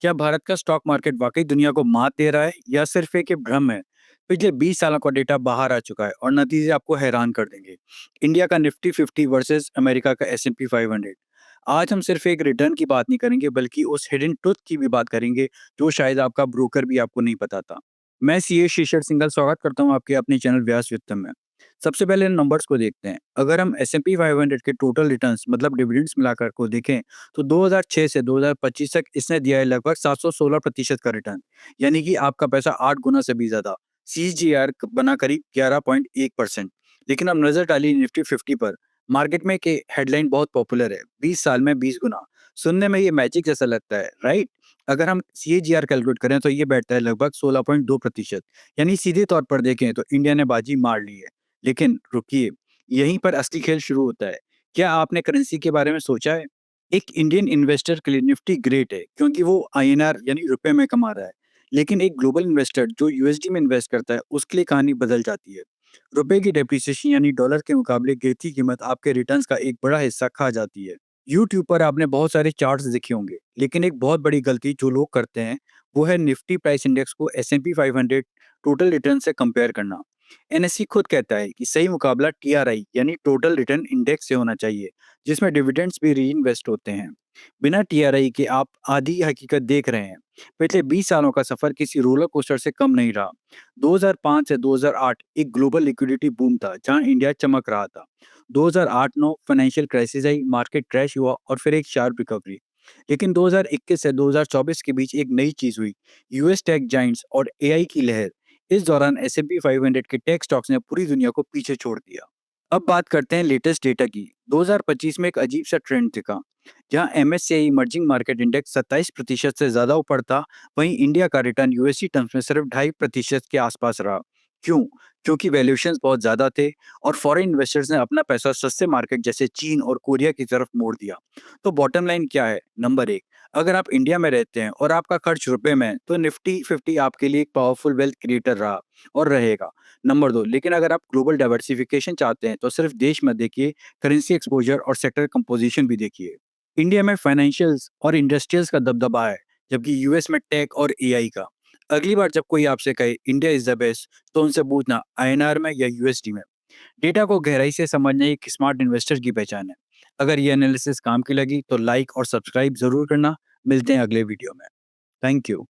क्या भारत का stock market वाकई दुनिया को मात दे रहा है या सिर्फ एक ये भ्रम है? पिछले 20 सालों का डेटा बाहर आ चुका है और नतीजे आपको हैरान कर देंगे। इंडिया का निफ्टी 50 वर्सेस अमेरिका का S&P 500। आज हम सिर्फ एक रिटर्न की बात नहीं करेंगे बल्कि उस हिडन ट्रुथ की भी बात करेंगे जो शायद आपका ब्रोकर भी आपको नहीं बताता। मैं सीए शीर्षक सिंगल स्वागत करता हूँ आपके अपने चैनल व्यास वित्तम में। सबसे पहले नंबर्स को देखते हैं। अगर हम S&P 500 के टोटल रिटर्न्स मतलब डिविडेंड्स मिलाकर को देखें तो 2006 से 2025 तक इसने दिया है लगभग 716% का रिटर्न। यानी कि आपका पैसा 8 गुना से भी ज्यादा। सीजीआर बना करीब 11.1%। लेकिन अब नजर डाली निफ्टी 50 पर। मार्केट में के हेडलाइन बहुत पॉपुलर है, 20 साल में 20 गुना। सुनने में ये मैजिक जैसा लगता है, राइट? अगर हम सीएजीआर कैलकुलेट करें तो ये बैठता है लगभग 16.2%। यानी सीधे तौर पर देखें तो इंडिया ने बाजी मार ली है। लेकिन रुकिए, यहीं पर असली खेल शुरू होता है। क्या आपने करेंसी के बारे में सोचा है? एक इंडियन इन्वेस्टर के लिए निफ्टी ग्रेट है क्योंकि वो आईएनआर यानी रुपए में कमा रहा है। लेकिन एक ग्लोबल इन्वेस्टर जो यूएसडी में इन्वेस्ट करता है उसके लिए कहानी बदल जाती है। रुपए की डेप्रिसिएशन यानी डॉलर के मुकाबले गिरती कीमत आपके रिटर्न्स का एक बड़ा हिस्सा खा जाती है। यूट्यूब पर आपने बहुत सारे चार्ट्स देखे होंगे, लेकिन एक बहुत बड़ी गलती जो लोग करते हैं वो है निफ्टी प्राइस इंडेक्स को S&P 500 टोटल रिटर्न से कंपेयर करना। एनएससी खुद कहता है कि सही मुकाबला टीआरआई यानी टोटल रिटर्न इंडेक्स से होना चाहिए, जिसमें डिविडेंड्स भी री इन्वेस्ट होते हैं। बिना टीआरआई के आप आधी हकीकत देख रहे हैं। पिछले 20 सालों का सफर किसी रोलर कोस्टर से कम नहीं रहा। 2005 से 2008 एक ग्लोबल लिक्विडिटी बूम था जहां इंडिया चमक रहा था। 2008-9 फाइनेंशियल क्राइसिस आई, मार्केट क्रैश हुआ और फिर एक शार्प रिकवरी। लेकिन 2021 से 2024 के बीच एक नई चीज हुई, यूएस टेक जाइंट्स और एआई की लहर। इस दौरान S&P 500 के टेक स्टॉक्स ने पूरी दुनिया को पीछे छोड़ दिया। अब बात करते हैं लेटेस्ट डेटा की। 2025 में एक अजीब सा ट्रेंड दिखा, जहां MSCI इमर्जिंग मार्केट इंडेक्स 27% से ज्यादा ऊपर था। वहीं इंडिया का रिटर्न यूएसडी टर्म्स में सिर्फ 2.5% के आसपास रहा। क्यों? क्योंकि वैल्यूएशंस बहुत ज्यादा थे और फॉरेन इन्वेस्टर्स ने अपना पैसा सस्ते मार्केट जैसे चीन और कोरिया की तरफ मोड़ दिया। तो बॉटम लाइन क्या है? नंबर एक, अगर आप इंडिया में रहते हैं और आपका खर्च रुपए में है तो निफ्टी 50 आपके लिए एक पावरफुल वेल्थ क्रिएटर रहा और रहेगा। नंबर दो, लेकिन अगर आप ग्लोबल डाइवर्सिफिकेशन चाहते हैं तो सिर्फ देश मत देखिए, करेंसी एक्सपोजर और सेक्टर कंपोजिशन भी देखिए। इंडिया में फाइनेंशियल्स और इंडस्ट्रियल्स का दबदबा है, जबकि यूएस में टेक और एआई का। अगली बार जब कोई आपसे कहे इंडिया इज द बेस्ट, तो उनसे पूछना आईएनआर में या यूएसडी में। डेटा को गहराई से समझना एक स्मार्ट इन्वेस्टर की पहचान है। अगर ये एनालिसिस काम की लगी तो लाइक और सब्सक्राइब जरूर करना। मिलते हैं अगले वीडियो में। Thank you.